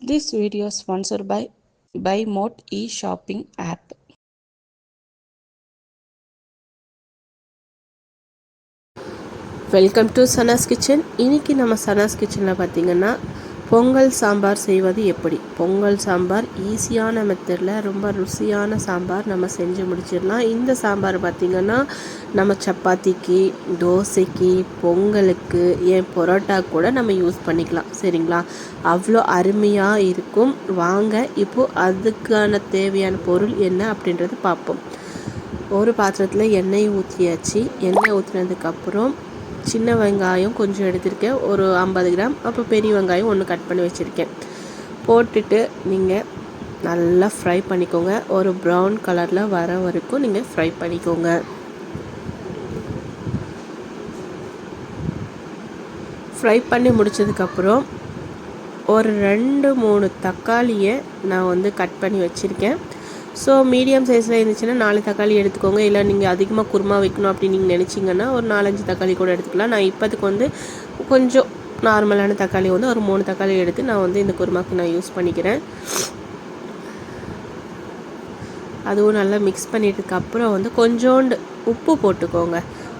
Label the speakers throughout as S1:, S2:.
S1: This video is sponsored by BuyMode e-shopping app.
S2: Welcome to Sana's kitchen. இன்றைக்கி நம்ம சனாஸ் கிச்சனில் பார்த்திங்கன்னா பொங்கல் சாம்பார் செய்வது எப்படி. பொங்கல் சாம்பார் ஈஸியான மெத்தடில் ரொம்ப ருசியான சாம்பார் நம்ம செஞ்சு முடிச்சிடலாம். இந்த சாம்பார் பார்த்திங்கன்னா நம்ம சப்பாத்திக்கு, தோசைக்கு, பொங்கலுக்கு, ஏன் பரோட்டா கூட நம்ம யூஸ் பண்ணிக்கலாம். சரிங்களா, அவ்வளோ அருமையாக இருக்கும். வாங்க இப்போது அதுக்கான தேவையான பொருள் என்ன அப்படின்றது பார்ப்போம். ஒரு பாத்திரத்தில் எண்ணெய் ஊற்றியாச்சு. எண்ணெய் ஊற்றினதுக்கப்புறம் சின்ன வெங்காயம் கொஞ்சம் எடுத்திருக்கேன், ஒரு 50 கிராம். அப்புறம் பெரிய வெங்காயம் ஒன்று கட் பண்ணி வச்சுருக்கேன். போட்டுட்டு நீங்கள் நல்லா ஃப்ரை பண்ணிக்கோங்க. ஒரு ப்ரௌன் கலரில் வர வரைக்கும் நீங்கள் ஃப்ரை பண்ணிக்கோங்க. ஃப்ரை பண்ணி முடித்ததுக்கப்புறம் ஒரு 2-3 தக்காளியை நான் கட் பண்ணி வச்சுருக்கேன். ஸோ மீடியம் சைஸில் இருந்துச்சுன்னா 4 தக்காளி எடுத்துக்கோங்க. இல்லை நீங்கள் அதிகமாக குருமா வைக்கணும் அப்படின்னு நீங்கள் நினச்சிங்கன்னா ஒரு 4-5 தக்காளி கூட எடுத்துக்கலாம். நான் இப்போதுக்கு கொஞ்சம் நார்மலான தக்காளி ஒரு 3 தக்காளி எடுத்து நான் இந்த குருமாவுக்கு நான் யூஸ் பண்ணிக்கிறேன். அதுவும் நல்லா மிக்ஸ் பண்ணிட்டதுக்கப்புறம் கொஞ்சோண்டு உப்பு போட்டுக்கோங்க.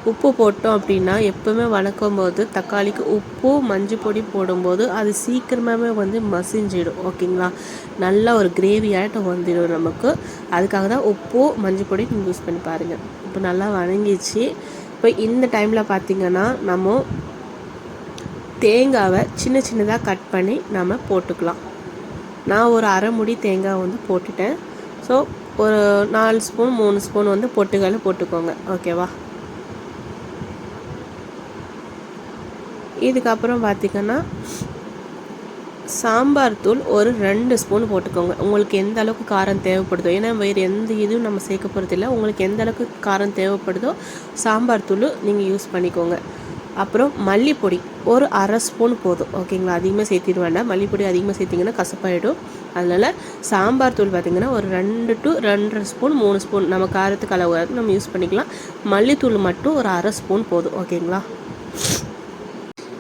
S2: உப்பு போட்டோம் அப்படின்னா எப்போவுமே வணக்கும் போது தக்காளிக்கு உப்பு மஞ்சள் பொடி போடும்போது அது சீக்கிரமாகவே மசிஞ்சிடும். ஓகேங்களா, நல்லா ஒரு கிரேவி ஆகிட்டு வந்துடும் நமக்கு. அதுக்காக தான் உப்பு மஞ்சள் பொடி நீங்கள் யூஸ் பண்ணி பாருங்கள். இப்போ நல்லா வணங்கிச்சு. இப்போ இந்த டைமில் பார்த்திங்கன்னா நம்ம தேங்காவை சின்ன சின்னதாக கட் பண்ணி நம்ம போட்டுக்கலாம். நான் ஒரு அரை முடி தேங்காய் போட்டுட்டேன். ஸோ ஒரு 4 ஸ்பூன் 3 ஸ்பூன் பொட்டுக்கடலை போட்டுக்கோங்க. ஓகேவா, இதுக்கப்புறம் பார்த்திங்கன்னா சாம்பார் தூள் ஒரு 2 ஸ்பூன் போட்டுக்கோங்க. உங்களுக்கு எந்த அளவுக்கு காரம் தேவைப்படுதோ, ஏன்னா வேறு எந்த இதுவும் நம்ம சேர்க்க போகிறது இல்லை. உங்களுக்கு எந்த அளவுக்கு காரம் தேவைப்படுதோ சாம்பார் தூள் நீங்கள் யூஸ் பண்ணிக்கோங்க. அப்புறம் மல்லிப்பொடி ஒரு அரை ஸ்பூன் போதும். ஓகேங்களா, அதிகமாக சேர்த்திட வேண்டாம். மல்லிப்பொடி அதிகமாக சேர்த்திங்கன்னா கசப்பாயிடும். அதனால் சாம்பார் தூள் பார்த்திங்கன்னா ஒரு 2 to 2.5 ஸ்பூன் 3 ஸ்பூன் நம்ம காரத்துக்கு அளவு நம்ம யூஸ் பண்ணிக்கலாம். மல்லித்தூள் மட்டும் ஒரு அரை ஸ்பூன் போதும். ஓகேங்களா,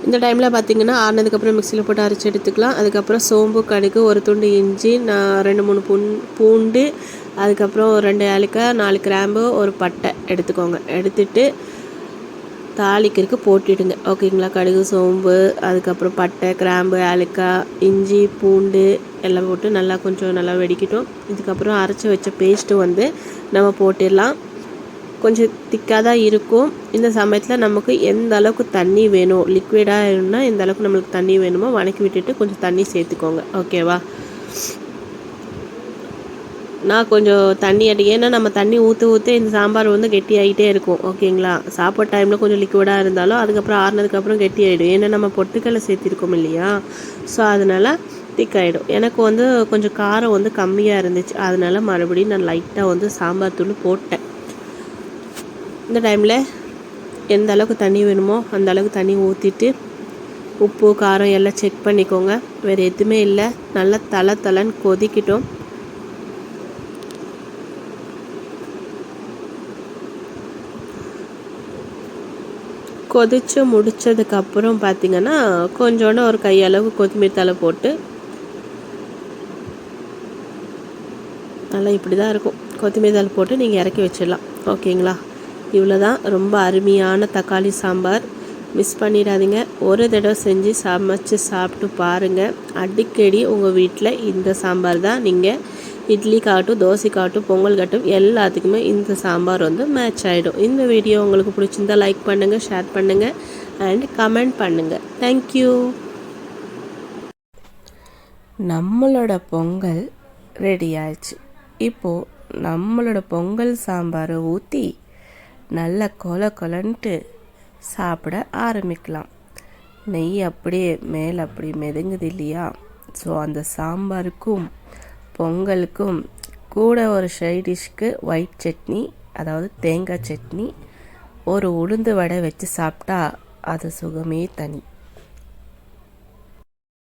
S2: இந்த டைமில் பார்த்திங்கன்னா ஆறினதுக்கப்புறம் மிக்சியில் போட்டு அரைச்சி எடுத்துக்கலாம். அதுக்கப்புறம் சோம்பு, கடுகு, ஒரு துண்டு இஞ்சி, 2-3 பூண்டு, அதுக்கப்புறம் 2 ஏலக்காய், 4 கிராம்பு, ஒரு பட்டை எடுத்துக்கோங்க. எடுத்துட்டு தாளிக்கிறதுக்கு போட்டுடுங்க. ஓகேங்களா, கடுகு, சோம்பு, அதுக்கப்புறம் பட்டை, கிராம்பு, ஏலக்காய், இஞ்சி, பூண்டு எல்லாம் போட்டு நல்லா கொஞ்சம் நல்லா வெடிக்கட்டும். இதுக்கப்புறம் அரைச்சி வச்ச பேஸ்ட்டு நம்ம போட்டுடலாம். கொஞ்சம் திக்காக தான் இருக்கும். இந்த சமயத்தில் நமக்கு எந்த அளவுக்கு தண்ணி வேணும், லிக்விடாக வேணும்னா எந்த அளவுக்கு நம்மளுக்கு தண்ணி வேணுமோ வணக்கி விட்டுட்டு கொஞ்சம் தண்ணி சேர்த்துக்கோங்க. ஓகேவா, நான் கொஞ்சம் தண்ணி ஏன்னா நம்ம தண்ணி ஊற்ற இந்த சாம்பார் கெட்டி ஆகிட்டே இருக்கும். ஓகேங்களா, சாப்பாடு டைமில் கொஞ்சம் லிக்விடாக இருந்தாலும் அதுக்கப்புறம் ஆறுனதுக்கப்புறம் கெட்டி ஆகிடும். ஏன்னா நம்ம பொட்டுக்கடலை சேர்த்திருக்கோம் இல்லையா, ஸோ அதனால் திக்காகிடும். எனக்கு கொஞ்சம் காரம் கம்மியாக இருந்துச்சு. அதனால் மறுபடியும் நான் லைட்டாக சாம்பார் தூள் போட்டேன். இந்த டைமில் எந்த அளவுக்கு தண்ணி வேணுமோ அந்த அளவுக்கு தண்ணி ஊற்றிட்டு உப்பு காரம் எல்லாம் செக் பண்ணிக்கோங்க. வேறு எதுவுமே இல்லை. நல்லா தலைன்னு கொதிக்கிட்டோம். கொதித்து முடித்ததுக்கப்புறம் பார்த்திங்கன்னா கொஞ்சோண்டு ஒரு கையளவு கொத்தமல்லி தழை போட்டு நல்லா இப்படி தான் இருக்கும். கொத்தமல்லி தழை போட்டு நீங்கள் இறக்கி வச்சிடலாம். ஓகேங்களா, இவ்வளோதான். ரொம்ப அருமையான தக்காளி சாம்பார். மிஸ் பண்ணிடாதீங்க. ஒரு தடவை செஞ்சு சமைச்சு சாப்பிட்டு பாருங்கள். அடிக்கடி உங்கள் வீட்டில் இந்த சாம்பார் தான் நீங்கள் இட்லிக்காகட்டும், தோசைக்காகட்டும், பொங்கல்காகட்டும் எல்லாத்துக்குமே இந்த சாம்பார் மேட்ச் ஆகிடும். இந்த வீடியோ உங்களுக்கு பிடிச்சிருந்தா லைக் பண்ணுங்கள், ஷேர் பண்ணுங்கள் அண்ட் கமெண்ட் பண்ணுங்கள். தேங்க்யூ. நம்மளோட பொங்கல் ரெடி ஆயிடுச்சு. இப்போது நம்மளோட பொங்கல் சாம்பாரை ஊற்றி நல்ல கொலன்ட்டு சாப்பிட ஆரம்பிக்கலாம். நெய் அப்படியே மேலே அப்படி மெதுங்குது இல்லையா, ஸோ அந்த சாம்பாருக்கும் பொங்கலுக்கும் கூட ஒரு சைட் டிஷ்க்கு ஒயிட் சட்னி, அதாவது தேங்காய் சட்னி, ஒரு உளுந்து வடை வச்சு சாப்பிட்டா அது சுகமே தனி.